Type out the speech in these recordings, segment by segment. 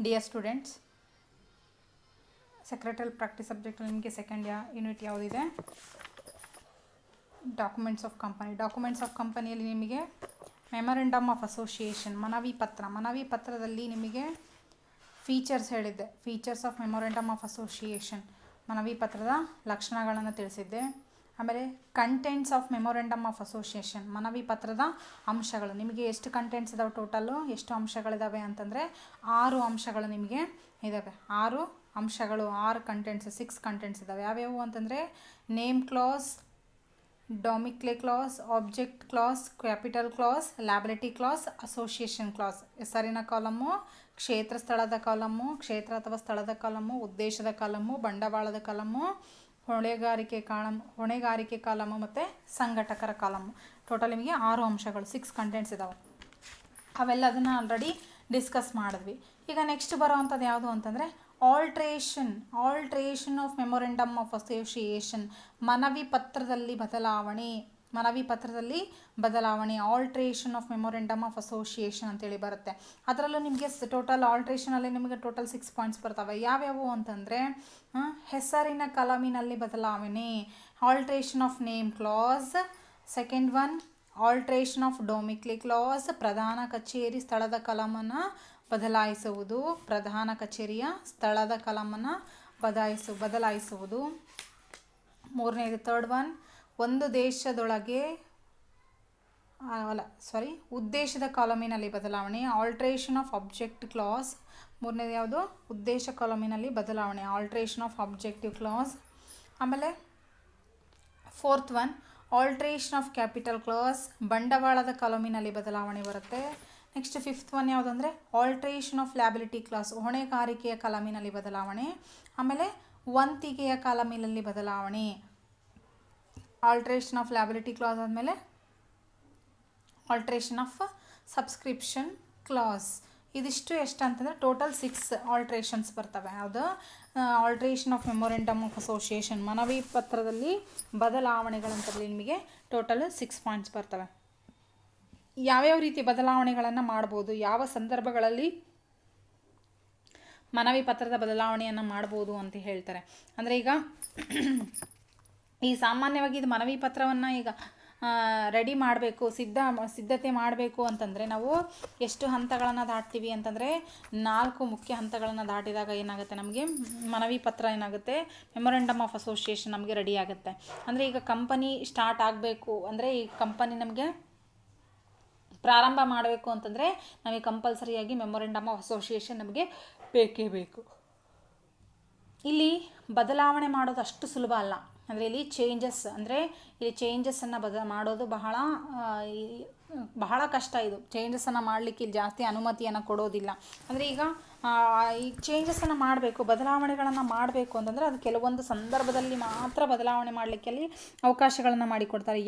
Dear students, secretarial practice subject ನಿಮಗೆ second unit ಯಾವುದಿದೆ? Documents of company. Documents of ಕಂಪನಿಯಲ್ಲಿ ನಿಮಗೆ ಮೆಮೊರೆಂಡಮ್ ಆಫ್ ಅಸೋಸಿಯೇಷನ್, ಮನವಿ ಪತ್ರದಲ್ಲಿ ನಿಮಗೆ ಫೀಚರ್ಸ್ ಹೇಳಿದ್ದೆ. Features of memorandum of association, ಮನವಿ ಪತ್ರದ ಲಕ್ಷಣಗಳನ್ನು ತಿಳಿಸಿದ್ದೆ. ಆಮೇಲೆ contents of memorandum of association, ಮನವಿ ಪತ್ರದ ಅಂಶಗಳು. ನಿಮಗೆ ಎಷ್ಟು ಕಂಟೆಂಟ್ಸ್ ಇದಾವೆ, ಟೋಟಲ್ಲು ಎಷ್ಟು ಅಂಶಗಳಿದ್ದಾವೆ ಅಂತಂದರೆ 6 ಅಂಶಗಳು ನಿಮಗೆ ಇದ್ದಾವೆ. 6 ಅಂಶಗಳು, 6 ಕಂಟೆಂಟ್ಸ್, 6 ಕಂಟೆಂಟ್ಸ್ ಇದ್ದಾವೆ. ಯಾವ್ಯಾವು ಅಂತಂದರೆ name class, domicile class, object class, capital class, liability class, association class. ಹೆಸರಿನ ಕಾಲಮು, ಕ್ಷೇತ್ರ ಸ್ಥಳದ ಕಾಲಮು, ಕ್ಷೇತ್ರ ಅಥವಾ ಸ್ಥಳದ ಕಾಲಮು, ಉದ್ದೇಶದ ಕಾಲಮು, ಬಂಡವಾಳದ ಕಾಲಮು, ಹೊಣೆಗಾರಿಕೆ ಕಾಲಮು ಮತ್ತು ಸಂಘಟಕರ ಕಾಲಮು. ಟೋಟಲ್ ನಿಮಗೆ 6 ಅಂಶಗಳು, 6 ಕಂಟೆಂಟ್ಸ್ ಇದ್ದಾವೆ. ಅವೆಲ್ಲದನ್ನು ಆಲ್ರೆಡಿ ಡಿಸ್ಕಸ್ ಮಾಡಿದ್ವಿ. ಈಗ ನೆಕ್ಸ್ಟ್ ಬರೋವಂಥದ್ದು ಯಾವುದು ಅಂತಂದರೆ alteration of memorandum of association, ಮನವಿ ಪತ್ರದಲ್ಲಿ ಬದಲಾವಣೆ, alteration of memorandum of association ಅಂತೇಳಿ ಬರುತ್ತೆ. ಅದರಲ್ಲೂ ನಿಮಗೆ ಟೋಟಲ್ ಆಲ್ಟ್ರೇಷನಲ್ಲಿ ನಿಮಗೆ ಟೋಟಲ್ 6 ಪಾಯಿಂಟ್ಸ್ ಬರ್ತವೆ. ಯಾವ್ಯಾವು ಅಂತಂದರೆ ಹೆಸರಿನ ಕಲಮಿನಲ್ಲಿ ಬದಲಾವಣೆ, alteration of name class. Second one alteration of domicile class, ಪ್ರಧಾನ ಕಚೇರಿ ಸ್ಥಳದ ಕಲಮನ್ನು ಬದಲಾಯಿಸುವುದು, ಪ್ರಧಾನ ಕಚೇರಿಯ ಸ್ಥಳದ ಕಲಮನ್ನು ಬದಲಾಯಿಸುವುದು. ಮೂರನೇದು ಥರ್ಡ್ ಒನ್ ಉದ್ದೇಶದ ಕಾಲಮಿನಲ್ಲಿ ಬದಲಾವಣೆ, ಆಲ್ಟ್ರೇಷನ್ ಆಫ್ ಆಬ್ಜೆಕ್ಟ್ ಕ್ಲಾಸ್. ಮೂರನೇದು ಯಾವುದು? ಉದ್ದೇಶ ಕಾಲಮಿನಲ್ಲಿ ಬದಲಾವಣೆ, ಆಲ್ಟ್ರೇಷನ್ ಆಫ್ ಆಬ್ಜೆಕ್ಟಿವ್ ಕ್ಲಾಸ್. ಆಮೇಲೆ fourth one alteration of capital class, ಬಂಡವಾಳದ ಕಾಲಮಿನಲ್ಲಿ ಬದಲಾವಣೆ ಬರುತ್ತೆ. ನೆಕ್ಸ್ಟ್ ಫಿಫ್ತ್ ಒನ್ ಯಾವುದಂದರೆ ಆಲ್ಟ್ರೇಷನ್ ಆಫ್ ಲ್ಯಾಬಿಲಿಟಿ ಕ್ಲಾಸ್, ಹೊಣೆಗಾರಿಕೆಯ ಕಾಲಮಿನಲ್ಲಿ ಬದಲಾವಣೆ. ಆಮೇಲೆ ವಂತಿಗೆಯ ಕಾಲಮಿನಲ್ಲಿ ಬದಲಾವಣೆ. ಆಲ್ಟ್ರೇಷನ್ ಆಫ್ ಲ್ಯಾಬಿಲಿಟಿ ಕ್ಲಾಸ್ ಆದಮೇಲೆ ಆಲ್ಟ್ರೇಷನ್ ಆಫ್ ಸಬ್ಸ್ಕ್ರಿಪ್ಷನ್ ಕ್ಲಾಸ್. ಇದಿಷ್ಟು ಎಷ್ಟು ಅಂತಂದರೆ ಟೋಟಲ್ 6 ಆಲ್ಟ್ರೇಷನ್ಸ್ ಬರ್ತವೆ. ಯಾವುದು? Alteration of memorandum of association, ಮನವಿ ಪತ್ರದಲ್ಲಿ ಬದಲಾವಣೆಗಳಂತಲ್ಲಿ ನಿಮಗೆ ಟೋಟಲ್ 6 ಪಾಯಿಂಟ್ಸ್ ಬರ್ತವೆ. ಯಾವ್ಯಾವ ರೀತಿ ಬದಲಾವಣೆಗಳನ್ನು ಮಾಡ್ಬೋದು, ಯಾವ ಸಂದರ್ಭಗಳಲ್ಲಿ ಮನವಿ ಪತ್ರದ ಬದಲಾವಣೆಯನ್ನು ಮಾಡ್ಬೋದು ಅಂತ ಹೇಳ್ತಾರೆ. ಅಂದರೆ ಈಗ ಸಾಮಾನ್ಯವಾಗಿ ಇದು ಮನವಿ ಪತ್ರವನ್ನು ಈಗ ರೆಡಿ ಮಾಡಬೇಕು, ಸಿದ್ಧತೆ ಮಾಡಬೇಕು ಅಂತಂದರೆ ನಾವು ಎಷ್ಟು ಹಂತಗಳನ್ನು ದಾಟ್ತೀವಿ ಅಂತಂದರೆ 4 ಮುಖ್ಯ ಹಂತಗಳನ್ನು ದಾಟಿದಾಗ ಏನಾಗುತ್ತೆ, ನಮಗೆ ಮನವಿ ಪತ್ರ ಏನಾಗುತ್ತೆ, ಮೆಮೊರೆಂಡಮ್ ಆಫ್ ಅಸೋಸಿಯೇಷನ್ ನಮಗೆ ರೆಡಿ ಆಗುತ್ತೆ. ಅಂದರೆ ಈಗ ಕಂಪನಿ ಸ್ಟಾರ್ಟ್ ಆಗಬೇಕು ಅಂದರೆ ಈ ಕಂಪನಿ ನಮಗೆ ಪ್ರಾರಂಭ ಮಾಡಬೇಕು ಅಂತಂದರೆ ನಮಗೆ ಕಂಪಲ್ಸರಿಯಾಗಿ ಮೆಮೊರೆಂಡಮ್ ಆಫ್ ಅಸೋಸಿಯೇಷನ್ ನಮಗೆ ಬೇಕೇ ಬೇಕು. ಇಲ್ಲಿ ಬದಲಾವಣೆ ಮಾಡೋದು ಅಷ್ಟು ಸುಲಭ ಅಲ್ಲ. ಅಂದರೆ ಇಲ್ಲಿ ಚೇಂಜಸ್ಸನ್ನು ಮಾಡೋದು ಬಹಳ ಕಷ್ಟ. ಇದು ಚೇಂಜಸ್ಸನ್ನು ಮಾಡಲಿಕ್ಕೆ ಇಲ್ಲಿ ಜಾಸ್ತಿ ಅನುಮತಿಯನ್ನು ಕೊಡೋದಿಲ್ಲ. ಅಂದರೆ ಈಗ ಈ ಚೇಂಜಸ್ಸನ್ನು ಮಾಡಬೇಕು, ಬದಲಾವಣೆಗಳನ್ನು ಮಾಡಬೇಕು ಅಂತಂದರೆ ಅದು ಕೆಲವೊಂದು ಸಂದರ್ಭದಲ್ಲಿ ಮಾತ್ರ ಬದಲಾವಣೆ ಮಾಡಲಿಕ್ಕೆ ಅಲ್ಲಿ ಅವಕಾಶಗಳನ್ನು ಮಾಡಿಕೊಡ್ತಾರೆ.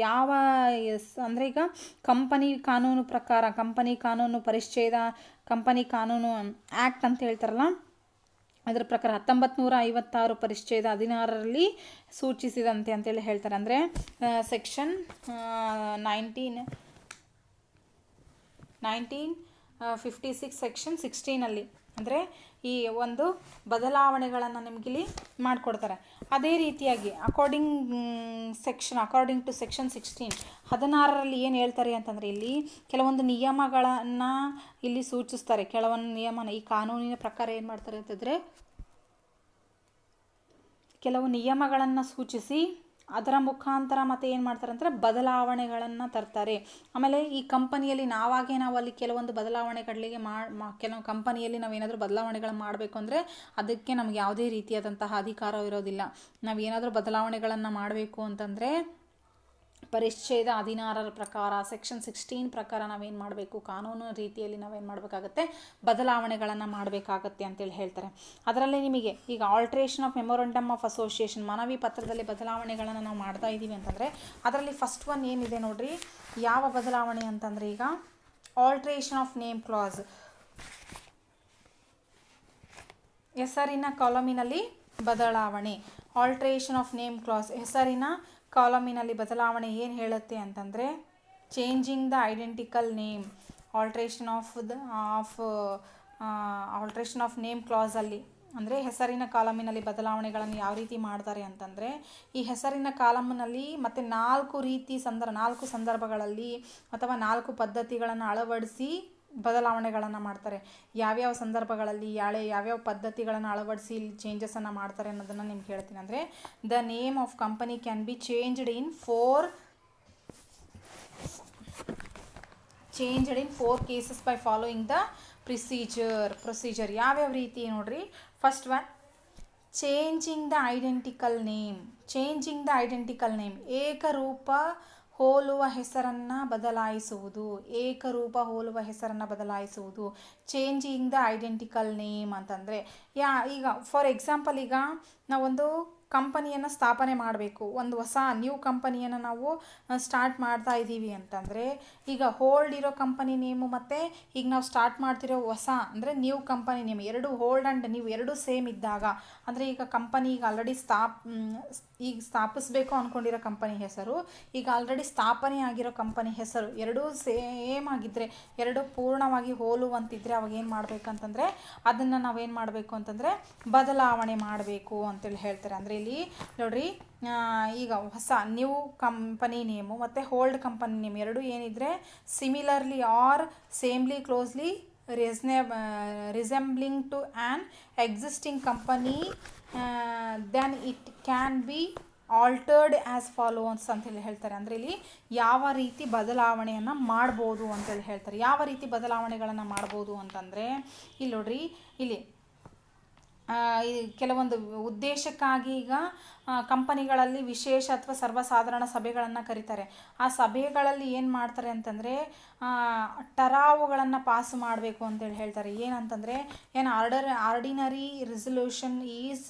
ಅಂದರೆ ಈಗ ಕಂಪನಿ ಕಾನೂನು ಪ್ರಕಾರ, ಕಂಪನಿ ಕಾನೂನು ಆ್ಯಕ್ಟ್ ಅಂತ ಹೇಳ್ತಾರಲ್ಲ, ಅದರ ಪ್ರಕಾರ 1956 ಪರಿಚ್ಛೇದ 16ರಲ್ಲಿ ಸೂಚಿಸಿದಂತೆ ಅಂತೇಳಿ ಹೇಳ್ತಾರೆ. ಅಂದರೆ ಸೆಕ್ಷನ್ 1956 ಸೆಕ್ಷನ್ 16ನಲ್ಲಿ ಅಂದರೆ ಈ ಒಂದು ಬದಲಾವಣೆಗಳನ್ನು ನಿಮಗಿಲ್ಲಿ ಮಾಡಿಕೊಡ್ತಾರೆ. ಅದೇ ರೀತಿಯಾಗಿ ಅಕಾರ್ಡಿಂಗ್ ಟು ಸೆಕ್ಷನ್ 16ರಲ್ಲಿ ಏನು ಹೇಳ್ತಾರೆ ಅಂತಂದರೆ ಇಲ್ಲಿ ಕೆಲವೊಂದು ನಿಯಮಗಳನ್ನು ಇಲ್ಲಿ ಸೂಚಿಸ್ತಾರೆ. ಕೆಲವೊಂದು ನಿಯಮನ ಈ ಕಾನೂನಿನ ಪ್ರಕಾರ ಏನು ಮಾಡ್ತಾರೆ ಅಂತಂದರೆ ಕೆಲವು ನಿಯಮಗಳನ್ನು ಸೂಚಿಸಿ ಅದರ ಮುಖಾಂತರ ಮತ್ತೆ ಏನು ಮಾಡ್ತಾರೆ ಅಂದರೆ ಬದಲಾವಣೆಗಳನ್ನು ತರ್ತಾರೆ. ಆಮೇಲೆ ಈ ಕಂಪನಿಯಲ್ಲಿ ನಾವು ಅಲ್ಲಿ ಕೆಲವೊಂದು ಬದಲಾವಣೆಗಳಿಗೆ ಕೆಲವು ಕಂಪನಿಯಲ್ಲಿ ನಾವೇನಾದರೂ ಬದಲಾವಣೆಗಳನ್ನು ಮಾಡಬೇಕು ಅಂದರೆ ಅದಕ್ಕೆ ನಮ್ಗೆ ಯಾವುದೇ ರೀತಿಯಾದಂತಹ ಅಧಿಕಾರ ಇರೋದಿಲ್ಲ. ನಾವೇನಾದರೂ ಬದಲಾವಣೆಗಳನ್ನು ಮಾಡಬೇಕು ಅಂತಂದರೆ ಪರಿಚ್ಛೇದ 16ರ ಪ್ರಕಾರ, ಸೆಕ್ಷನ್ 16 ಪ್ರಕಾರ ನಾವೇನು ಮಾಡಬೇಕು, ಕಾನೂನು ರೀತಿಯಲ್ಲಿ ನಾವೇನು ಮಾಡಬೇಕಾಗತ್ತೆ, ಬದಲಾವಣೆಗಳನ್ನು ಮಾಡಬೇಕಾಗತ್ತೆ ಅಂತೇಳಿ ಹೇಳ್ತಾರೆ. ಅದರಲ್ಲಿ ನಿಮಗೆ ಈಗ alteration of memorandum of association, ಮನವಿ ಪತ್ರದಲ್ಲಿ ಬದಲಾವಣೆಗಳನ್ನು ನಾವು ಮಾಡ್ತಾ ಇದ್ದೀವಿ ಅಂತಂದರೆ ಅದರಲ್ಲಿ ಫಸ್ಟ್ ಒನ್ ಏನಿದೆ ನೋಡ್ರಿ, ಯಾವ ಬದಲಾವಣೆ ಅಂತಂದರೆ ಈಗ ಆಲ್ಟ್ರೇಷನ್ ಆಫ್ ನೇಮ್ ಕ್ಲಾಸ್, ಹೆಸರಿನ ಕಾಲಮಿನಲ್ಲಿ ಬದಲಾವಣೆ. ಆಲ್ಟ್ರೇಷನ್ ಆಫ್ ನೇಮ್ ಕ್ಲಾಸ್, ಹೆಸರಿನ ಕಾಲಮಿನಲ್ಲಿ ಬದಲಾವಣೆ ಏನು ಹೇಳುತ್ತೆ ಅಂತಂದರೆ changing the identical name, alteration of alteration of name ಕ್ಲಾಸಲ್ಲಿ ಅಂದರೆ ಹೆಸರಿನ ಕಾಲಮಿನಲ್ಲಿ ಬದಲಾವಣೆಗಳನ್ನು ಯಾವ ರೀತಿ ಮಾಡ್ತಾರೆ ಅಂತಂದರೆ, ಈ ಹೆಸರಿನ ಕಾಲಮ್ನಲ್ಲಿ ಮತ್ತು ನಾಲ್ಕು ಸಂದರ್ಭಗಳಲ್ಲಿ ಅಥವಾ 4 ಪದ್ಧತಿಗಳನ್ನು ಅಳವಡಿಸಿ ಬದಲಾವಣೆಗಳನ್ನು ಮಾಡ್ತಾರೆ. ಯಾವ್ಯಾವ ಸಂದರ್ಭಗಳಲ್ಲಿ ಯಾವ್ಯಾವ ಪದ್ಧತಿಗಳನ್ನು ಅಳವಡಿಸಿ ಇಲ್ಲಿ ಚೇಂಜಸನ್ನು ಮಾಡ್ತಾರೆ ಅನ್ನೋದನ್ನು ನಿಮ್ಗೆ ಹೇಳ್ತೀನಿ. ಅಂದರೆ the name of company can be changed in four cases by following the procedure ಯಾವ್ಯಾವ ರೀತಿ ನೋಡ್ರಿ. First one, changing the identical name. ಏಕರೂಪ ಹೋಲುವ ಹೆಸರನ್ನು ಬದಲಾಯಿಸುವುದು. ಚೇಂಜಿಂಗ್ ದ ಐಡೆಂಟಿಕಲ್ ನೇಮ್ ಅಂತಂದರೆ ಈಗ ಫಾರ್ ಎಕ್ಸಾಂಪಲ್, ಈಗ ನಾವೊಂದು ಕಂಪನಿಯನ್ನು ಸ್ಥಾಪನೆ ಮಾಡಬೇಕು, ಒಂದು ಹೊಸ ನ್ಯೂ ಕಂಪನಿಯನ್ನು ನಾವು ಸ್ಟಾರ್ಟ್ ಮಾಡ್ತಾ ಇದ್ದೀವಿ ಅಂತಂದರೆ, ಈಗ ಹೋಲ್ಡ್ ಇರೋ ಕಂಪನಿ ನೇಮು ಮತ್ತು ಈಗ ನಾವು ಸ್ಟಾರ್ಟ್ ಮಾಡ್ತಿರೋ ಹೊಸ ಅಂದರೆ ನ್ಯೂ ಕಂಪನಿ ನೇಮ್ ಎರಡು ಹೋಲ್ಡ್ ಆ್ಯಂಡ್ ನ್ಯೂ ಎರಡು ಸೇಮ್ ಇದ್ದಾಗ, ಅಂದರೆ ಈಗ ಕಂಪನಿ ಈಗ ಆಲ್ರೆಡಿ ಸ್ಥಾಪಿಸಬೇಕು ಅಂದ್ಕೊಂಡಿರೋ ಕಂಪನಿ ಹೆಸರು, ಈಗ ಆಲ್ರೆಡಿ ಸ್ಥಾಪನೆ ಆಗಿರೋ ಕಂಪನಿ ಹೆಸರು ಎರಡೂ ಸೇಮ್ ಆಗಿದ್ದರೆ, ಎರಡು ಪೂರ್ಣವಾಗಿ ಹೋಲುವಂತಿದ್ದರೆ ಅವಾಗ ಏನು ಮಾಡಬೇಕಂತಂದರೆ ಅದನ್ನು ನಾವೇನು ಮಾಡಬೇಕು ಅಂತಂದರೆ ಬದಲಾವಣೆ ಮಾಡಬೇಕು ಅಂತೇಳಿ ಹೇಳ್ತಾರೆ. ಅಂದರೆ ಇಲ್ಲಿ ನೋಡ್ರಿ, ಈಗ ಹೊಸ ನ್ಯೂ ಕಂಪನಿ ನೇಮು ಮತ್ತು ಹೋಲ್ಡ್ ಕಂಪನಿ ನೇಮ್ ಎರಡು ಏನಿದ್ರೆ similarly or samely closely resembling to an existing company then it can be altered as follows ಅಂತೇಳಿ ಹೇಳ್ತಾರೆ. ಅಂದರೆ ಇಲ್ಲಿ ಯಾವ ರೀತಿ ಬದಲಾವಣೆಯನ್ನು ಮಾಡ್ಬೋದು ಅಂತೇಳಿ ಹೇಳ್ತಾರೆ. ಯಾವ ರೀತಿ ಬದಲಾವಣೆಗಳನ್ನು ಮಾಡ್ಬೋದು ಅಂತಂದರೆ ಇಲ್ಲಿ ನೋಡ್ರಿ, ಇಲ್ಲಿ ಕೆಲವೊಂದು ಉದ್ದೇಶಕ್ಕಾಗಿ ಈಗ ಕಂಪನಿಗಳಲ್ಲಿ ವಿಶೇಷ ಅಥವಾ ಸರ್ವಸಾಧಾರಣ ಸಭೆಗಳನ್ನು ಕರೀತಾರೆ. ಆ ಸಭೆಗಳಲ್ಲಿ ಏನು ಮಾಡ್ತಾರೆ ಅಂತಂದರೆ ಟರಾವುಗಳನ್ನು ಪಾಸ್ ಮಾಡಬೇಕು ಅಂತೇಳಿ ಹೇಳ್ತಾರೆ. ಏನಂತಂದರೆ ordinary resolution is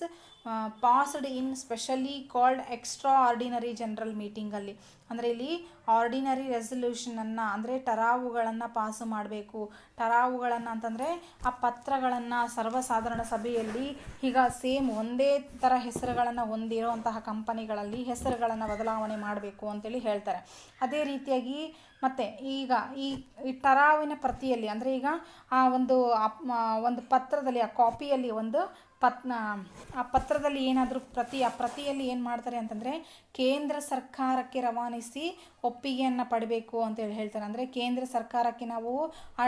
passed in specially called extraordinary general ಮೀಟಿಂಗಲ್ಲಿ. ಅಂದರೆ ಇಲ್ಲಿ ಆರ್ಡಿನರಿ ರೆಸಲ್ಯೂಷನನ್ನು ಅಂದರೆ ಟರಾವುಗಳನ್ನು ಪಾಸು ಮಾಡಬೇಕು. ಟರಾವುಗಳನ್ನು ಅಂತಂದರೆ ಆ ಪತ್ರಗಳನ್ನು ಸರ್ವಸಾಧಾರಣ ಸಭೆಯಲ್ಲಿ ಈಗ ಸೇಮ್ ಒಂದೇ ಥರ ಹೆಸರುಗಳನ್ನು ಹೊಂದಿರುವಂತಹ ಕಂಪನಿಗಳಲ್ಲಿ ಹೆಸರುಗಳನ್ನು ಬದಲಾವಣೆ ಮಾಡಬೇಕು ಅಂತೇಳಿ ಹೇಳ್ತಾರೆ. ಅದೇ ರೀತಿಯಾಗಿ ಮತ್ತು ಈಗ ಈ ಟರಾವಿನ ಪ್ರತಿಯಲ್ಲಿ ಅಂದರೆ ಈಗ ಆ ಒಂದು ಪತ್ರದಲ್ಲಿ ಆ ಕಾಪಿಯಲ್ಲಿ ಆ ಪತ್ರದಲ್ಲಿ ಏನಾದರೂ ಆ ಪ್ರತಿಯಲ್ಲಿ ಏನು ಮಾಡ್ತಾರೆ ಅಂತಂದರೆ ಕೇಂದ್ರ ಸರ್ಕಾರಕ್ಕೆ ರವಾನಿಸಿ ಒಪ್ಪಿಗೆಯನ್ನು ಪಡಬೇಕು ಅಂತೇಳಿ ಹೇಳ್ತಾರೆ. ಅಂದರೆ ಕೇಂದ್ರ ಸರ್ಕಾರಕ್ಕೆ ನಾವು ಆ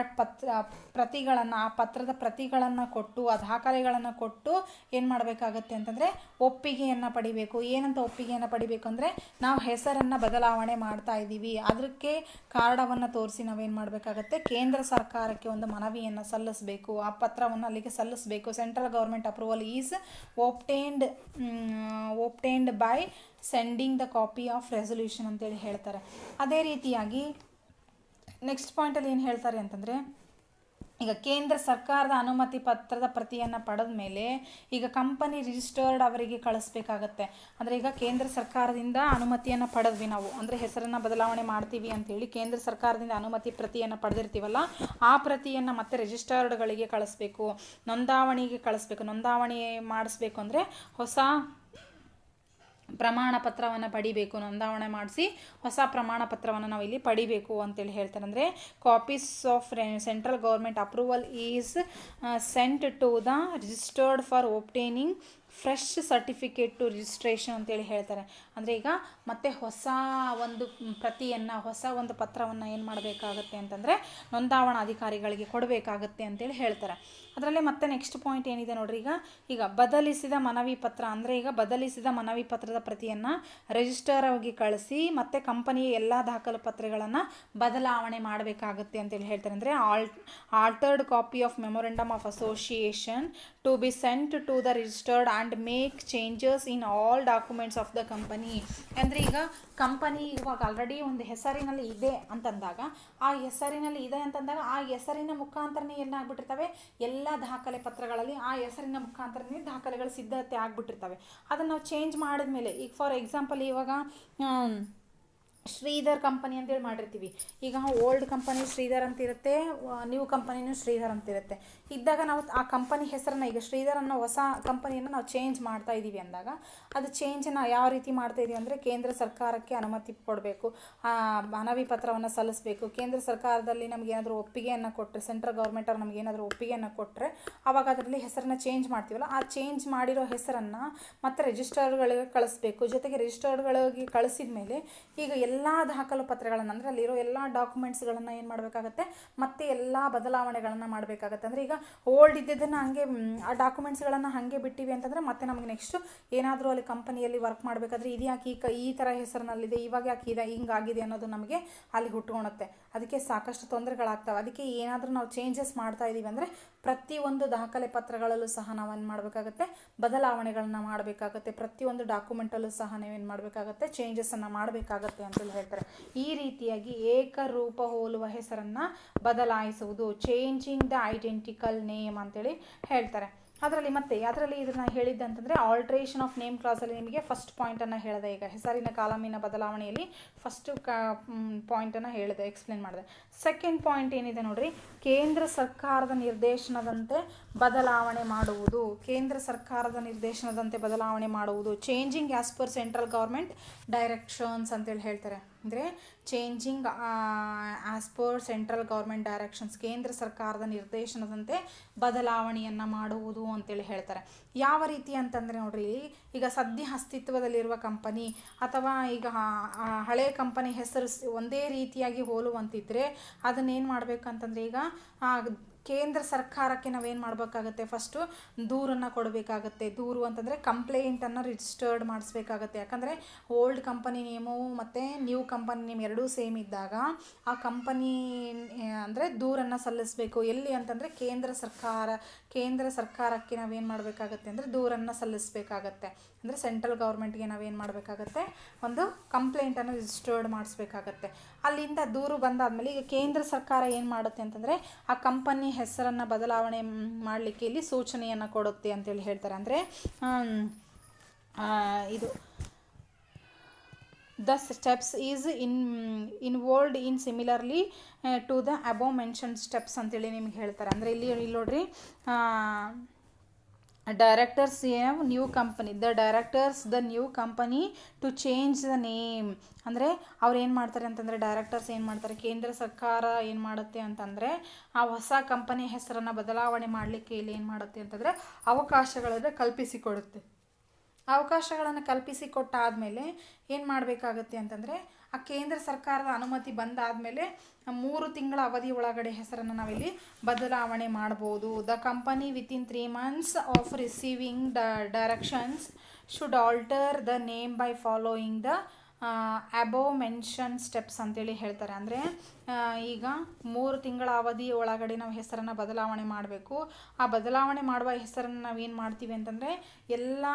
ಪತ್ರದ ಪ್ರತಿಗಳನ್ನು ಕೊಟ್ಟು ಆ ದಾಖಲೆಗಳನ್ನು ಕೊಟ್ಟು ಏನು ಮಾಡಬೇಕಾಗತ್ತೆ ಅಂತಂದರೆ ಒಪ್ಪಿಗೆಯನ್ನು ಪಡಿಬೇಕು. ಏನಂತ ಒಪ್ಪಿಗೆಯನ್ನು ಪಡಿಬೇಕು ಅಂದರೆ ನಾವು ಹೆಸರನ್ನು ಬದಲಾವಣೆ ಮಾಡ್ತಾ ಇದ್ದೀವಿ, ಅದಕ್ಕೆ ಕಾರಣವನ್ನು ತೋರಿಸಿ ನಾವೇನು ಮಾಡಬೇಕಾಗತ್ತೆ, ಕೇಂದ್ರ ಸರ್ಕಾರಕ್ಕೆ ಒಂದು ಮನವಿಯನ್ನು ಸಲ್ಲಿಸಬೇಕು, ಆ ಪತ್ರವನ್ನು ಅಲ್ಲಿಗೆ ಸಲ್ಲಿಸಬೇಕು. Central government approval is obtained by sending the copy of resolution ಅಂತೇಳಿ ಹೇಳ್ತಾರೆ. ಅದೇ ರೀತಿಯಾಗಿ ನೆಕ್ಸ್ಟ್ ಪಾಯಿಂಟಲ್ಲಿ ಏನು ಹೇಳ್ತಾರೆ ಅಂತಂದರೆ, ಈಗ ಕೇಂದ್ರ ಸರ್ಕಾರದ ಅನುಮತಿ ಪತ್ರದ ಪ್ರತಿಯನ್ನು ಪಡೆದ ಮೇಲೆ ಈಗ ಕಂಪನಿ ರಿಜಿಸ್ಟರ್ಡ್ ಅವರಿಗೆ ಕಳಿಸ್ಬೇಕಾಗತ್ತೆ. ಅಂದರೆ ಈಗ ಕೇಂದ್ರ ಸರ್ಕಾರದಿಂದ ಅನುಮತಿಯನ್ನು ಪಡೆದ್ವಿ ನಾವು, ಅಂದರೆ ಹೆಸರನ್ನು ಬದಲಾವಣೆ ಮಾಡ್ತೀವಿ ಅಂತೇಳಿ ಕೇಂದ್ರ ಸರ್ಕಾರದಿಂದ ಅನುಮತಿ ಪ್ರತಿಯನ್ನು ಪಡೆದಿರ್ತೀವಲ್ಲ, ಆ ಪ್ರತಿಯನ್ನು ಮತ್ತೆ ರಿಜಿಸ್ಟರ್ಡ್ಗಳಿಗೆ ಕಳಿಸ್ಬೇಕು, ನೋಂದಾವಣಿಗೆ ಕಳಿಸ್ಬೇಕು. ನೋಂದಾವಣಿ ಮಾಡಿಸ್ಬೇಕು ಅಂದರೆ ಹೊಸ ಪ್ರಮಾಣ ಪತ್ರವನ್ನು ಪಡಿಬೇಕು. ನೋಂದಾವಣೆ ಮಾಡಿಸಿ ಹೊಸ ಪ್ರಮಾಣ ಪತ್ರವನ್ನು ನಾವು ಇಲ್ಲಿ ಪಡಿಬೇಕು ಅಂತೇಳಿ ಹೇಳ್ತಾರೆ. ಅಂದರೆ copies of central government approval is sent to the registered for obtaining fresh certificate to registration ಅಂತೇಳಿ ಹೇಳ್ತಾರೆ. ಅಂದರೆ ಈಗ ಮತ್ತೆ ಹೊಸ ಒಂದು ಪತ್ರವನ್ನು ಏನು ಮಾಡಬೇಕಾಗತ್ತೆ ಅಂತಂದರೆ ನೋಂದಾವಣಾ ಅಧಿಕಾರಿಗಳಿಗೆ ಕೊಡಬೇಕಾಗತ್ತೆ ಅಂತೇಳಿ ಹೇಳ್ತಾರೆ. ಅದರಲ್ಲೇ ಮತ್ತೆ ನೆಕ್ಸ್ಟ್ ಪಾಯಿಂಟ್ ಏನಿದೆ ನೋಡ್ರಿ, ಈಗ ಬದಲಿಸಿದ ಮನವಿ ಪತ್ರ ಅಂದರೆ ಈಗ ಬದಲಿಸಿದ ಮನವಿ ಪತ್ರದ ಪ್ರತಿಯನ್ನು ರಿಜಿಸ್ಟರ್ ಆಗಿ ಕಳಿಸಿ ಮತ್ತೆ ಕಂಪನಿಯ ಎಲ್ಲ ದಾಖಲು ಪತ್ರಗಳನ್ನು ಬದಲಾವಣೆ ಮಾಡಬೇಕಾಗುತ್ತೆ ಅಂತೇಳಿ ಹೇಳ್ತಾರೆ. ಅಂದರೆ altered copy of memorandum of association to be sent to the registered and make changes in all documents of the company. ಅಂದರೆ ಈಗ ಕಂಪನಿ ಇವಾಗ ಆಲ್ರೆಡಿ ಒಂದು ಹೆಸರಿನಲ್ಲಿ ಇದೆ ಅಂತಂದಾಗ ಆ ಹೆಸರಿನ ಮುಖಾಂತರನೇ ಏನಾಗ್ಬಿಟ್ಟಿರ್ತವೆ, ಎಲ್ಲ ದಾಖಲೆ ಪತ್ರಗಳಲ್ಲಿ ಆ ಹೆಸರಿನ ಮುಖಾಂತರನೇ ದಾಖಲೆಗಳು ಸಿದ್ಧತೆ ಆಗ್ಬಿಟ್ಟಿರ್ತವೆ. ಅದನ್ನು ನಾವು ಚೇಂಜ್ ಮಾಡಿದ್ಮೇಲೆ ಈಗ ಫಾರ್ ಎಕ್ಸಾಂಪಲ್ ಇವಾಗ ಶ್ರೀಧರ್ ಕಂಪನಿ ಅಂತೇಳಿ ಮಾಡಿರ್ತೀವಿ. ಈಗ ಓಲ್ಡ್ ಕಂಪನಿ ಶ್ರೀಧರ್ ಅಂತ ಇರುತ್ತೆ, ನ್ಯೂ ಕಂಪನಿನೂ ಶ್ರೀಧರ್ ಅಂತ ಇರುತ್ತೆ. ಇದ್ದಾಗ ನಾವು ಆ ಕಂಪನಿ ಹೆಸರನ್ನ, ಈಗ ಶ್ರೀಧರ್ ಅನ್ನೋ ಹೊಸ ಕಂಪನಿಯನ್ನು ನಾವು ಚೇಂಜ್ ಮಾಡ್ತಾ ಇದ್ದೀವಿ ಅಂದಾಗ ಅದು ಚೇಂಜನ್ನು ಯಾವ ರೀತಿ ಮಾಡ್ತಾ ಇದೀವಿ ಅಂದರೆ ಕೇಂದ್ರ ಸರ್ಕಾರಕ್ಕೆ ಅನುಮತಿ ಕೊಡಬೇಕು, ಮನವಿ ಪತ್ರವನ್ನು ಸಲ್ಲಿಸಬೇಕು. ಕೇಂದ್ರ ಸರ್ಕಾರದಲ್ಲಿ ನಮಗೇನಾದರೂ ಒಪ್ಪಿಗೆಯನ್ನು ಕೊಟ್ಟರೆ, ಸೆಂಟ್ರಲ್ ಗೌರ್ಮೆಂಟ್ ಅವ್ರು ನಮಗೇನಾದರೂ ಒಪ್ಪಿಗೆಯನ್ನು ಕೊಟ್ಟರೆ ಆವಾಗ ಅದರಲ್ಲಿ ಹೆಸರನ್ನ ಚೇಂಜ್ ಮಾಡ್ತೀವಲ್ಲ, ಆ ಚೇಂಜ್ ಮಾಡಿರೋ ಹೆಸರನ್ನು ಮತ್ತೆ ರಿಜಿಸ್ಟರ್ಗಳಿಗೆ ಕಳಿಸ್ಬೇಕು. ಜೊತೆಗೆ ರಿಜಿಸ್ಟರ್ಗಳಿಗೆ ಕಳಿಸಿದ ಮೇಲೆ ಈಗ ಎಲ್ಲ ದಾಖಲು ಪತ್ರಗಳನ್ನು, ಅಂದರೆ ಅಲ್ಲಿರೋ ಎಲ್ಲ ಡಾಕ್ಯುಮೆಂಟ್ಸ್ಗಳನ್ನು ಏನು ಮಾಡಬೇಕಾಗತ್ತೆ, ಮತ್ತೆ ಎಲ್ಲ ಬದಲಾವಣೆಗಳನ್ನು ಮಾಡಬೇಕಾಗತ್ತೆ. ಅಂದರೆ ಈಗ ಓಲ್ಡ್ ಇದ್ದಿದ್ದನ್ನು ಹಾಗೆ ಆ ಡಾಕ್ಯುಮೆಂಟ್ಸ್ಗಳನ್ನು ಹಾಗೆ ಬಿಟ್ಟಿವಿ ಅಂತಂದರೆ ಮತ್ತೆ ನಮಗೆ ನೆಕ್ಸ್ಟು ಏನಾದರೂ ಅಲ್ಲಿ ಕಂಪನಿಯಲ್ಲಿ ವರ್ಕ್ ಮಾಡಬೇಕಾದ್ರೆ ಇದು ಯಾಕೆ ಈ ಥರ ಹೆಸರಿನಲ್ಲಿದೆ, ಇವಾಗ ಯಾಕೆ ಇದೆ ಹಿಂಗಾಗಿದೆ ಅನ್ನೋದು ನಮಗೆ ಅಲ್ಲಿ ಹುಟ್ಕೊಳುತ್ತೆ. ಅದಕ್ಕೆ ಸಾಕಷ್ಟು ತೊಂದರೆಗಳಾಗ್ತವೆ. ಅದಕ್ಕೆ ಏನಾದರೂ ನಾವು ಚೇಂಜಸ್ ಮಾಡ್ತಾ ಇದ್ದೀವಿ ಅಂದರೆ ಪ್ರತಿಯೊಂದು ದಾಖಲೆ ಪತ್ರಗಳಲ್ಲೂ ಸಹ ನಾವೇನು ಮಾಡಬೇಕಾಗತ್ತೆ, ಬದಲಾವಣೆಗಳನ್ನ ಮಾಡಬೇಕಾಗತ್ತೆ. ಪ್ರತಿಯೊಂದು ಡಾಕ್ಯುಮೆಂಟಲ್ಲೂ ಸಹ ನಾವೇನು ಮಾಡಬೇಕಾಗತ್ತೆ, ಚೇಂಜಸನ್ನು ಮಾಡಬೇಕಾಗತ್ತೆ ಅಂತೇಳಿ ಹೇಳ್ತಾರೆ. ಈ ರೀತಿಯಾಗಿ ಏಕರೂಪ ಹೋಲುವ ಹೆಸರನ್ನು ಬದಲಾಯಿಸುವುದು, ಚೇಂಜಿಂಗ್ ದ ಐಡೆಂಟಿಕಲ್ ನೇಮ್ ಅಂತೇಳಿ ಹೇಳ್ತಾರೆ. ಅದರಲ್ಲಿ ಇದನ್ನು ಹೇಳಿದ್ದಂತಂದರೆ ಆಲ್ಟ್ರೇಷನ್ ಆಫ್ ನೇಮ್ ಕ್ಲಾಸಲ್ಲಿ ನಿಮಗೆ ಫಸ್ಟ್ ಪಾಯಿಂಟನ್ನು ಹೇಳಿದೆ. ಈಗ ಹೆಸರಿನ ಕಾಲಮಿನ ಬದಲಾವಣೆಯಲ್ಲಿ ಫಸ್ಟು ಪಾಯಿಂಟನ್ನು ಹೇಳಿದೆ, ಎಕ್ಸ್ಪ್ಲೇನ್ ಮಾಡಿದೆ. ಸೆಕೆಂಡ್ ಪಾಯಿಂಟ್ ಏನಿದೆ ನೋಡ್ರಿ, ಕೇಂದ್ರ ಸರ್ಕಾರದ ನಿರ್ದೇಶನದಂತೆ ಬದಲಾವಣೆ ಮಾಡುವುದು. ಕೇಂದ್ರ ಸರ್ಕಾರದ ನಿರ್ದೇಶನದಂತೆ ಬದಲಾವಣೆ ಮಾಡುವುದು, changing as per central government directions ಅಂತೇಳಿ ಹೇಳ್ತಾರೆ. ಅಂದರೆ changing as per central government directions, ಕೇಂದ್ರ ಸರ್ಕಾರದ ನಿರ್ದೇಶನದಂತೆ ಬದಲಾವಣೆಯನ್ನು ಮಾಡುವುದು ಅಂತೇಳಿ ಹೇಳ್ತಾರೆ. ಯಾವ ರೀತಿ ಅಂತಂದರೆ ನೋಡ್ರಿ, ಈಗ ಸದ್ಯ ಅಸ್ತಿತ್ವದಲ್ಲಿರುವ ಕಂಪನಿ ಅಥವಾ ಈಗ ಹಳೆ ಕಂಪನಿ ಹೆಸರು ಒಂದೇ ರೀತಿಯಾಗಿ ಹೋಲುವಂತಿದ್ದರೆ ಅದನ್ನೇನು ಮಾಡಬೇಕಂತಂದರೆ, ಈಗ ಕೇಂದ್ರ ಸರ್ಕಾರಕ್ಕೆ ನಾವೇನು ಮಾಡಬೇಕಾಗತ್ತೆ, ಫಸ್ಟು ದೂರನ್ನು ಕೊಡಬೇಕಾಗತ್ತೆ. ದೂರು ಅಂತಂದರೆ ಕಂಪ್ಲೇಂಟನ್ನು ರಿಜಿಸ್ಟರ್ಡ್ ಮಾಡಿಸ್ಬೇಕಾಗತ್ತೆ. ಯಾಕಂದರೆ ಓಲ್ಡ್ ಕಂಪನಿ ನೇಮು ಮತ್ತು ನ್ಯೂ ಕಂಪನಿ ನೇಮ್ ಎರಡೂ ಸೇಮ್ ಇದ್ದಾಗ ಆ ಕಂಪನಿ ಅಂದರೆ ದೂರನ್ನು ಸಲ್ಲಿಸಬೇಕು. ಎಲ್ಲಿ ಅಂತಂದರೆ ಕೇಂದ್ರ ಸರ್ಕಾರಕ್ಕೆ ನಾವೇನು ಮಾಡಬೇಕಾಗತ್ತೆ ಅಂದರೆ ದೂರನ್ನು ಸಲ್ಲಿಸಬೇಕಾಗತ್ತೆ. ಅಂದರೆ ಸೆಂಟ್ರಲ್ ಗೌರ್ಮೆಂಟ್ಗೆ ನಾವೇನು ಮಾಡಬೇಕಾಗತ್ತೆ, ಒಂದು ಕಂಪ್ಲೇಂಟನ್ನು ರಿಜಿಸ್ಟರ್ಡ್ ಮಾಡಿಸ್ಬೇಕಾಗತ್ತೆ. ಅಲ್ಲಿಂದ ದೂರು ಬಂದಾದಮೇಲೆ ಈಗ ಕೇಂದ್ರ ಸರ್ಕಾರ ಏನು ಮಾಡುತ್ತೆ ಅಂತಂದರೆ ಆ ಕಂಪನಿ ಹೆಸರನ್ನು ಬದಲಾವಣೆ ಮಾಡಲಿಕ್ಕೆ ಇಲ್ಲಿ ಸೂಚನೆಯನ್ನು ಕೊಡುತ್ತೆ ಅಂತೇಳಿ ಹೇಳ್ತಾರೆ. ಅಂದರೆ ಇದು the steps is involved in similarly to the above mention steps ಅಂತೇಳಿ ನಿಮ್ಗೆ ಹೇಳ್ತಾರೆ. ಅಂದರೆ ಇಲ್ಲಿ ನೋಡ್ರಿ, directors new company, the new company to change the name. ಅಂದರೆ ಅವ್ರು ಏನು ಮಾಡ್ತಾರೆ ಅಂತಂದರೆ, ಡೈರೆಕ್ಟರ್ಸ್ ಏನು ಮಾಡ್ತಾರೆ, ಕೇಂದ್ರ ಸರ್ಕಾರ ಏನು ಮಾಡುತ್ತೆ ಅಂತಂದರೆ ಆ ಹೊಸ ಕಂಪನಿ ಹೆಸರನ್ನು ಬದಲಾವಣೆ ಮಾಡಲಿಕ್ಕೆ ಇಲ್ಲಿ ಏನು ಮಾಡುತ್ತೆ ಅಂತಂದರೆ ಅವಕಾಶಗಳನ್ನು ಕಲ್ಪಿಸಿಕೊಡುತ್ತೆ. ಅವಕಾಶಗಳನ್ನು ಕಲ್ಪಿಸಿಕೊಟ್ಟಾದಮೇಲೆ ಏನು ಮಾಡಬೇಕಾಗತ್ತೆ ಅಂತಂದರೆ, ಆ ಕೇಂದ್ರ ಸರ್ಕಾರದ ಅನುಮತಿ ಬಂದಾದಮೇಲೆ 3 ತಿಂಗಳ ಅವಧಿ ಒಳಗಡೆ ಹೆಸರನ್ನು ನಾವಿಲ್ಲಿ ಬದಲಾವಣೆ ಮಾಡ್ಬೋದು. The company within 3 months of receiving directions should alter the name by following the above mention steps ಅಂತೇಳಿ ಹೇಳ್ತಾರೆ. ಅಂದರೆ ಈಗ 3 ತಿಂಗಳ ಅವಧಿ ಒಳಗಡೆ ನಾವು ಹೆಸರನ್ನು ಬದಲಾವಣೆ ಮಾಡಬೇಕು. ಆ ಬದಲಾವಣೆ ಮಾಡುವ ಹೆಸರನ್ನು ನಾವೇನು ಮಾಡ್ತೀವಿ ಅಂತಂದರೆ, ಎಲ್ಲ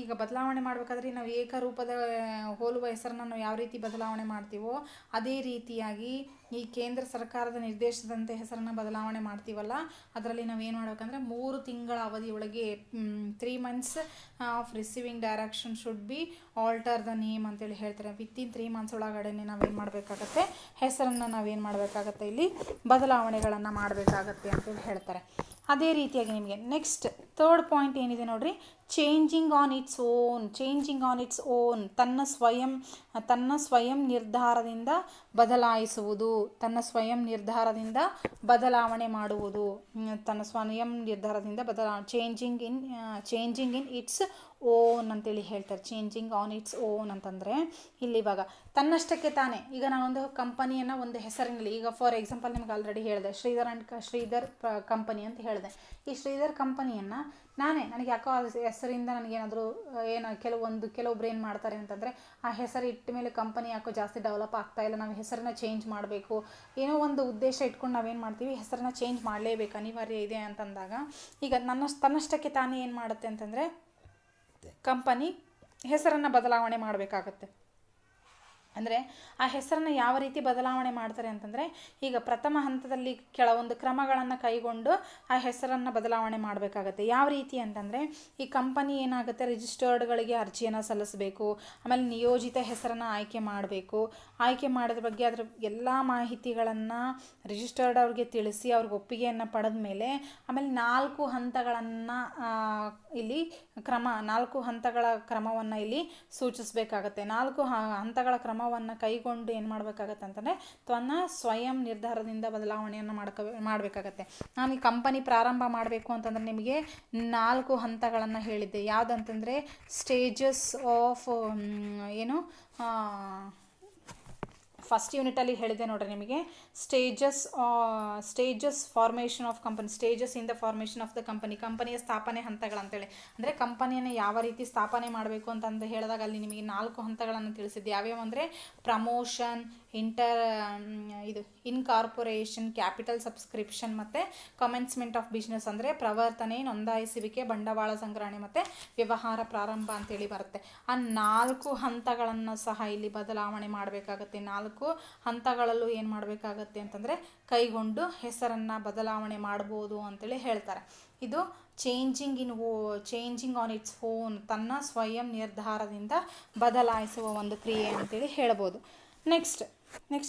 ಈಗ ಬದಲಾವಣೆ ಮಾಡಬೇಕಾದ್ರೆ ನಾವು ಏಕರೂಪದ ಹೋಲುವ ಹೆಸರನ್ನು ನಾವು ಯಾವ ರೀತಿ ಬದಲಾವಣೆ ಮಾಡ್ತೀವೋ ಅದೇ ರೀತಿಯಾಗಿ ಈ ಕೇಂದ್ರ ಸರ್ಕಾರದ ನಿರ್ದೇಶನದಂತೆ ಹೆಸರನ್ನು ಬದಲಾವಣೆ ಮಾಡ್ತೀವಲ್ಲ, ಅದರಲ್ಲಿ ನಾವೇನು ಮಾಡಬೇಕಂದ್ರೆ 3 ತಿಂಗಳ ಅವಧಿಯೊಳಗೆ 3 months of receiving direction should be alter the name ಅಂತೇಳಿ ಹೇಳ್ತಾರೆ. ವಿತಿನ್ 3 months ಒಳಗಡೆ ನಾವೇನು ಮಾಡಬೇಕಾಗತ್ತೆ, ಹೆಸರನ್ನು ನಾವೇನು ಮಾಡಬೇಕಾಗತ್ತೆ, ಇಲ್ಲಿ ಬದಲಾವಣೆಗಳನ್ನು ಮಾಡಬೇಕಾಗತ್ತೆ ಅಂತೇಳಿ ಹೇಳ್ತಾರೆ. ಅದೇ ರೀತಿಯಾಗಿ ನಿಮಗೆ ನೆಕ್ಸ್ಟ್ ಥರ್ಡ್ ಪಾಯಿಂಟ್ ಏನಿದೆ ನೋಡ್ರಿ, ಚೇಂಜಿಂಗ್ ಆನ್ ಇಟ್ಸ್ ಓನ್, ತನ್ನ ಸ್ವಯಂ ನಿರ್ಧಾರದಿಂದ ಬದಲಾಯಿಸುವುದು, ತನ್ನ ಸ್ವಯಂ ನಿರ್ಧಾರದಿಂದ ಬದಲಾವಣೆ ಮಾಡುವುದು, ತನ್ನ ಸ್ವಯಂ ನಿರ್ಧಾರದಿಂದ ಚೇಂಜಿಂಗ್ ಇನ್ ಇಟ್ಸ್ ಓನ್ ಅಂತೇಳಿ ಹೇಳ್ತಾರೆ. ಚೇಂಜಿಂಗ್ ಆನ್ ಇಟ್ಸ್ ಓನ್ ಅಂತಂದರೆ ಇಲ್ಲಿ ಇವಾಗ ತನ್ನಷ್ಟಕ್ಕೆ ತಾನೇ, ಈಗ ನಾನೊಂದು ಕಂಪನಿಯನ್ನು ಒಂದು ಹೆಸರಿನಲ್ಲಿ, ಈಗ ಫಾರ್ ಎಕ್ಸಾಂಪಲ್ ನಿಮ್ಗೆ ಆಲ್ರೆಡಿ ಹೇಳಿದೆ ಶ್ರೀಧರ್ ಕಂಪನಿ ಅಂತ ಹೇಳಿದೆ. ಈ ಶ್ರೀಧರ್ ಕಂಪನಿಯನ್ನು ನನಗೆ ಯಾಕೋ ಆ ಹೆಸರಿಂದ ನನಗೇನಾದರೂ ಕೆಲವೊಬ್ಬರು ಏನು ಮಾಡ್ತಾರೆ ಅಂತಂದರೆ, ಆ ಹೆಸರು ಇಟ್ಟ ಮೇಲೆ ಕಂಪನಿ ಯಾಕೋ ಜಾಸ್ತಿ ಡೆವಲಪ್ ಆಗ್ತಾ ಇಲ್ಲ, ನಾವು ಹೆಸರನ್ನ ಚೇಂಜ್ ಮಾಡಬೇಕು, ಏನೋ ಒಂದು ಉದ್ದೇಶ ಇಟ್ಕೊಂಡು ನಾವೇನು ಮಾಡ್ತೀವಿ, ಹೆಸರನ್ನ ಚೇಂಜ್ ಮಾಡಲೇಬೇಕು, ಅನಿವಾರ್ಯ ಇದೆ ಅಂತಂದಾಗ ಈಗ ತನ್ನಷ್ಟಕ್ಕೆ ತಾನೇ ಏನು ಮಾಡುತ್ತೆ ಅಂತಂದರೆ ಕಂಪನಿ ಹೆಸರನ್ನು ಬದಲಾವಣೆ ಮಾಡಬೇಕಾಗತ್ತೆ. ಅಂದರೆ ಆ ಹೆಸರನ್ನು ಯಾವ ರೀತಿ ಬದಲಾವಣೆ ಮಾಡ್ತಾರೆ ಅಂತಂದರೆ, ಈಗ ಪ್ರಥಮ ಹಂತದಲ್ಲಿ ಕೆಲವೊಂದು ಕ್ರಮಗಳನ್ನು ಕೈಗೊಂಡು ಆ ಹೆಸರನ್ನು ಬದಲಾವಣೆ ಮಾಡಬೇಕಾಗತ್ತೆ. ಯಾವ ರೀತಿ ಅಂತಂದರೆ, ಈ ಕಂಪನಿ ಏನಾಗುತ್ತೆ, ರಿಜಿಸ್ಟರ್ಡ್ಗಳಿಗೆ ಅರ್ಜಿಯನ್ನು ಸಲ್ಲಿಸಬೇಕು, ಆಮೇಲೆ ನಿಯೋಜಿತ ಹೆಸರನ್ನು ಆಯ್ಕೆ ಮಾಡಬೇಕು. ಆಯ್ಕೆ ಮಾಡಿದ ಬಗ್ಗೆ ಅದರ ಎಲ್ಲ ಮಾಹಿತಿಗಳನ್ನು ರಿಜಿಸ್ಟರ್ಡ್ ಅವ್ರಿಗೆ ತಿಳಿಸಿ ಅವ್ರಿಗೆ ಒಪ್ಪಿಗೆಯನ್ನು ಪಡೆದ ಮೇಲೆ ಆಮೇಲೆ 4 ಹಂತಗಳನ್ನು ಇಲ್ಲಿ 4 ಹಂತಗಳ ಕ್ರಮವನ್ನು ಇಲ್ಲಿ ಸೂಚಿಸಬೇಕಾಗತ್ತೆ. 4 ಹಂತಗಳ ಕ್ರಮವನ್ನು ಕೈಗೊಂಡು ಏನು ಮಾಡಬೇಕಾಗತ್ತೆ ಅಂತಂದರೆ, ತನ್ನ ಸ್ವಯಂ ನಿರ್ಧಾರದಿಂದ ಬದಲಾವಣೆಯನ್ನು ಮಾಡಬೇಕಾಗತ್ತೆ. ನಾನು ಈ ಕಂಪನಿ ಪ್ರಾರಂಭ ಮಾಡಬೇಕು ಅಂತಂದರೆ ನಿಮಗೆ 4 ಹಂತಗಳನ್ನು ಹೇಳಿದ್ದೆ. ಯಾವುದಂತಂದರೆ ಸ್ಟೇಜಸ್ ಆಫ್ ಫಸ್ಟ್ ಯೂನಿಟಲ್ಲಿ ಹೇಳಿದೆ ನೋಡ್ರಿ ನಿಮಗೆ, stages formation of company, stages in the formation of the ಕಂಪನಿಯ ಸ್ಥಾಪನೆ ಹಂತಗಳಂತೇಳಿ. ಅಂದರೆ ಕಂಪನಿಯನ್ನು ಯಾವ ರೀತಿ ಸ್ಥಾಪನೆ ಮಾಡಬೇಕು ಅಂತಂದು ಹೇಳಿದಾಗ ಅಲ್ಲಿ ನಿಮಗೆ 4 ಹಂತಗಳನ್ನು ತಿಳಿಸಿದ್ದೆ. ಯಾವ್ಯಾವ ಅಂದರೆ ಪ್ರಮೋಷನ್, ಇನ್ಕಾರ್ಪೊರೇಷನ್, ಕ್ಯಾಪಿಟಲ್ ಸಬ್ಸ್ಕ್ರಿಪ್ಷನ್ ಮತ್ತು ಕಮೆನ್ಸ್ಮೆಂಟ್ ಆಫ್ ಬಿಸ್ನೆಸ್ ಅಂದರೆ ಪ್ರವರ್ತನೆ, ನೋಂದಾಯಿಸುವಿಕೆ, ಬಂಡವಾಳ ಸಂಗ್ರಹಣೆ ಮತ್ತು ವ್ಯವಹಾರ ಪ್ರಾರಂಭ ಅಂತೇಳಿ ಬರುತ್ತೆ. ಆ 4 ಹಂತಗಳನ್ನು ಸಹ ಇಲ್ಲಿ ಬದಲಾವಣೆ ಮಾಡಬೇಕಾಗತ್ತೆ. 4 ಹಂತಗಳಲ್ಲೂ ಏನು ಮಾಡಬೇಕಾಗತ್ತೆ ಅಂತಂದರೆ ಕೈಗೊಂಡು ಹೆಸರನ್ನು ಬದಲಾವಣೆ ಮಾಡ್ಬೋದು ಅಂತೇಳಿ ಹೇಳ್ತಾರೆ. ಇದು ಚೇಂಜಿಂಗ್ ಆನ್ ಇಟ್ಸ್ ಓನ್, ತನ್ನ ಸ್ವಯಂ ನಿರ್ಧಾರದಿಂದ ಬದಲಾಯಿಸುವ ಒಂದು ಕ್ರಿಯೆ ಅಂತೇಳಿ ಹೇಳ್ಬೋದು. ನೆಕ್ಸ್ಟ್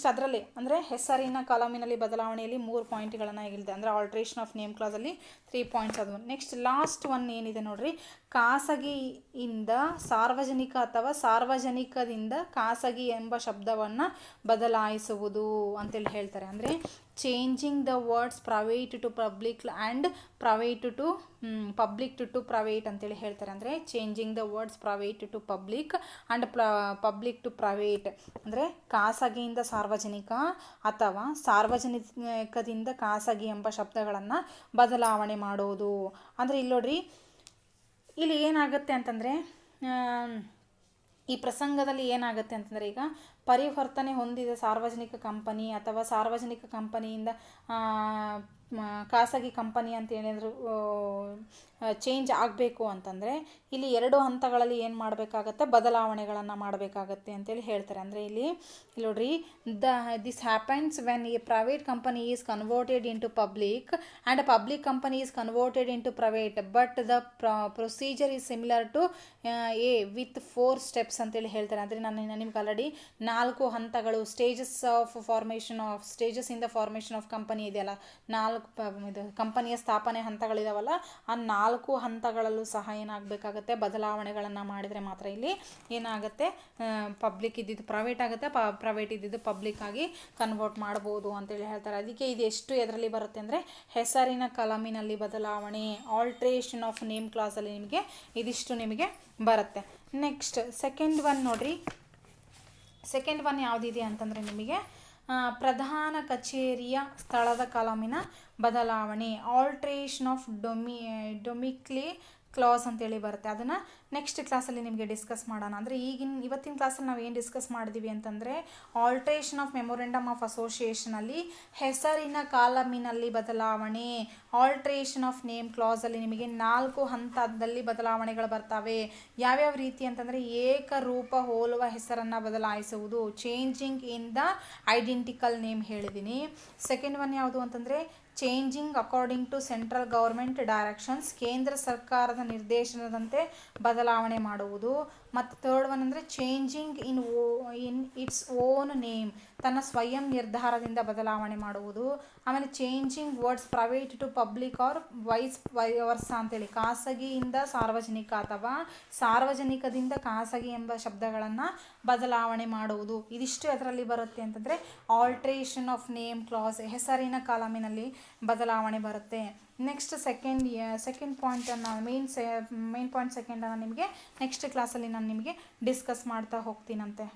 ಅದರಲ್ಲಿ ಅಂದರೆ ಹೆಸರಿನ ಕಾಲಮಿನಲ್ಲಿ ಬದಲಾವಣೆಯಲ್ಲಿ 3 ಪಾಯಿಂಟ್ಗಳನ್ನು ಹೇಳಿದೆ. ಅಂದರೆ ಆಲ್ಟ್ರೇಷನ್ ಆಫ್ ನೇಮ್ ಕ್ಲಾಸಲ್ಲಿ 3 ಪಾಯಿಂಟ್ಸ್ ಅದು. ನೆಕ್ಸ್ಟ್ ಲಾಸ್ಟ್ ಒನ್ ಏನಿದೆ ನೋಡ್ರಿ, ಖಾಸಗಿಯಿಂದ ಸಾರ್ವಜನಿಕ ಅಥವಾ ಸಾರ್ವಜನಿಕದಿಂದ ಖಾಸಗಿ ಎಂಬ ಶಬ್ದವನ್ನು ಬದಲಾಯಿಸುವುದು ಅಂತೇಳಿ ಹೇಳ್ತಾರೆ. ಅಂದರೆ changing the words private to public and public to private ಅಂತೇಳಿ ಹೇಳ್ತಾರೆ. ಅಂದರೆ changing the words private to public and public to private ಅಂದರೆ ಖಾಸಗಿಯಿಂದ ಸಾರ್ವಜನಿಕ ಅಥವಾ ಸಾರ್ವಜನಿಕದಿಂದ ಖಾಸಗಿ ಎಂಬ ಶಬ್ದಗಳನ್ನು ಬದಲಾವಣೆ ಮಾಡೋದು. ಅಂದರೆ ಇಲ್ಲಿ ನೋಡ್ರಿ, ಇಲ್ಲಿ ಏನಾಗುತ್ತೆ ಅಂತಂದರೆ ಈ ಪ್ರಸಂಗದಲ್ಲಿ ಏನಾಗುತ್ತೆ ಅಂತಂದರೆ, ಈಗ ಪರಿವರ್ತನೆ ಹೊಂದಿದ ಸಾರ್ವಜನಿಕ ಕಂಪನಿ ಅಥವಾ ಸಾರ್ವಜನಿಕ ಕಂಪನಿಯಿಂದ ಖಾಸಗಿ ಕಂಪನಿ ಅಂತ ಏನಾದರೂ ಚೇಂಜ್ ಆಗಬೇಕು ಅಂತಂದರೆ ಇಲ್ಲಿ 2 ಹಂತಗಳಲ್ಲಿ ಏನು ಮಾಡಬೇಕಾಗತ್ತೆ, ಬದಲಾವಣೆಗಳನ್ನು ಮಾಡಬೇಕಾಗತ್ತೆ ಅಂತೇಳಿ ಹೇಳ್ತಾರೆ. ಅಂದರೆ ಇಲ್ಲಿ ನೋಡ್ರಿ, this happens when a private company is converted into public and public company is converted into private but the procedure is similar to a with 4 steps ಅಂತೇಳಿ ಹೇಳ್ತಾರೆ. ಅಂದರೆ ನಾನು ನಿಮ್ಗೆ ಆಲ್ರೆಡಿ 4 ಹಂತಗಳು, stages in the formation of company ಇದೆಯಲ್ಲ, 4 ಇದು ಕಂಪನಿಯ ಸ್ಥಾಪನೆ ಹಂತಗಳಿದಾವಲ್ಲ, ಆ 4 ಹಂತಗಳಲ್ಲೂ ಸಹ ಏನಾಗಬೇಕಾಗತ್ತೆ, ಬದಲಾವಣೆಗಳನ್ನು ಮಾಡಿದರೆ ಮಾತ್ರ ಇಲ್ಲಿ ಏನಾಗುತ್ತೆ, ಪಬ್ಲಿಕ್ ಇದ್ದಿದ್ದು ಪ್ರೈವೇಟ್ ಆಗುತ್ತೆ, ಪ್ರೈವೇಟ್ ಇದ್ದಿದ್ದು ಪಬ್ಲಿಕ್ ಆಗಿ ಕನ್ವರ್ಟ್ ಮಾಡ್ಬೋದು ಅಂತೇಳಿ ಹೇಳ್ತಾರೆ. ಅದಕ್ಕೆ ಇದು ಎಷ್ಟು ಎದರಲ್ಲಿ ಬರುತ್ತೆ ಅಂದರೆ ಹೆಸರಿನ ಕಲಮಿನಲ್ಲಿ ಬದಲಾವಣೆ, ಆಲ್ಟ್ರೇಷನ್ ಆಫ್ ನೇಮ್ ಕ್ಲಾಸಲ್ಲಿ ನಿಮಗೆ ಇದಿಷ್ಟು ನಿಮಗೆ ಬರುತ್ತೆ. ನೆಕ್ಸ್ಟ್ ಸೆಕೆಂಡ್ ಒನ್ ನೋಡ್ರಿ, ಸೆಕೆಂಡ್ ಒನ್ ಯಾವುದಿದೆ ಅಂತಂದರೆ ನಿಮಗೆ ಪ್ರಧಾನ ಕಚೇರಿಯ ಸ್ಥಳದ ಕಾಲಮಿನ ಬದಲಾವಣೆ, ಆಲ್ಟ್ರೇಷನ್ ಆಫ್ ಡೊಮಿಕ್ಲಿ ಕ್ಲಾಸ್ ಅಂತೇಳಿ ಬರುತ್ತೆ. ಅದನ್ನು ನೆಕ್ಸ್ಟ್ ಕ್ಲಾಸಲ್ಲಿ ನಿಮಗೆ ಡಿಸ್ಕಸ್ ಮಾಡೋಣ. ಅಂದರೆ ಇವತ್ತಿನ ಕ್ಲಾಸಲ್ಲಿ ನಾವು ಏನು ಡಿಸ್ಕಸ್ ಮಾಡಿದ್ದೀವಿ ಅಂತಂದರೆ ಆಲ್ಟ್ರೇಷನ್ ಆಫ್ ಮೆಮೊರೆಂಡಮ್ ಆಫ್ ಅಸೋಸಿಯೇಷನಲ್ಲಿ ಹೆಸರಿನ ಕಾಲಮಿನಲ್ಲಿ ಬದಲಾವಣೆ, ಆಲ್ಟ್ರೇಷನ್ ಆಫ್ ನೇಮ್ ಕ್ಲಾಸಲ್ಲಿ ನಿಮಗೆ 4 ಹಂತದಲ್ಲಿ ಬದಲಾವಣೆಗಳು ಬರ್ತವೆ. ಯಾವ್ಯಾವ ರೀತಿ ಅಂತಂದರೆ ಏಕರೂಪ ಹೋಲುವ ಹೆಸರನ್ನು ಬದಲಾಯಿಸುವುದು, changing in the identical name ಹೇಳಿದ್ದೀನಿ. ಸೆಕೆಂಡ್ ಒನ್ ಯಾವುದು ಅಂತಂದರೆ changing according to central government directions, ಕೇಂದ್ರ ಸರ್ಕಾರದ ನಿರ್ದೇಶನದಂತೆ ಬದಲಾವಣೆ ಮಾಡುವುದು. ಮತ್ತು ಥರ್ಡ್ ಒನ್ ಅಂದರೆ changing in its own name, ತನ್ನ ಸ್ವಯಂ ನಿರ್ಧಾರದಿಂದ ಬದಲಾವಣೆ ಮಾಡುವುದು. ಆಮೇಲೆ changing words private to public or vice versa ಅಂತೇಳಿ, ಖಾಸಗಿಯಿಂದ ಸಾರ್ವಜನಿಕ ಅಥವಾ ಸಾರ್ವಜನಿಕದಿಂದ ಖಾಸಗಿ ಎಂಬ ಶಬ್ದಗಳನ್ನು ಬದಲಾವಣೆ ಮಾಡುವುದು. ಇದಿಷ್ಟು ಅದರಲ್ಲಿ ಬರುತ್ತೆ ಅಂತಂದರೆ ಆಲ್ಟ್ರೇಷನ್ ಆಫ್ ನೇಮ್ ಕ್ಲಾಸ್, ಹೆಸರಿನ ಕಾಲಮಿನಲ್ಲಿ ಬದಲಾವಣೆ ಬರುತ್ತೆ. ನೆಕ್ಸ್ಟ್ ಸೆಕೆಂಡ್ ಪಾಯಿಂಟನ್ನು ಮೇನ್ ಪಾಯಿಂಟ್ ಸೆಕೆಂಡನ್ನು ನಿಮಗೆ ನೆಕ್ಸ್ಟ್ ಕ್ಲಾಸಲ್ಲಿ ನಾನು ನಿಮಗೆ ಡಿಸ್ಕಸ್ ಮಾಡ್ತಾ ಹೋಗ್ತೀನಂತೆ.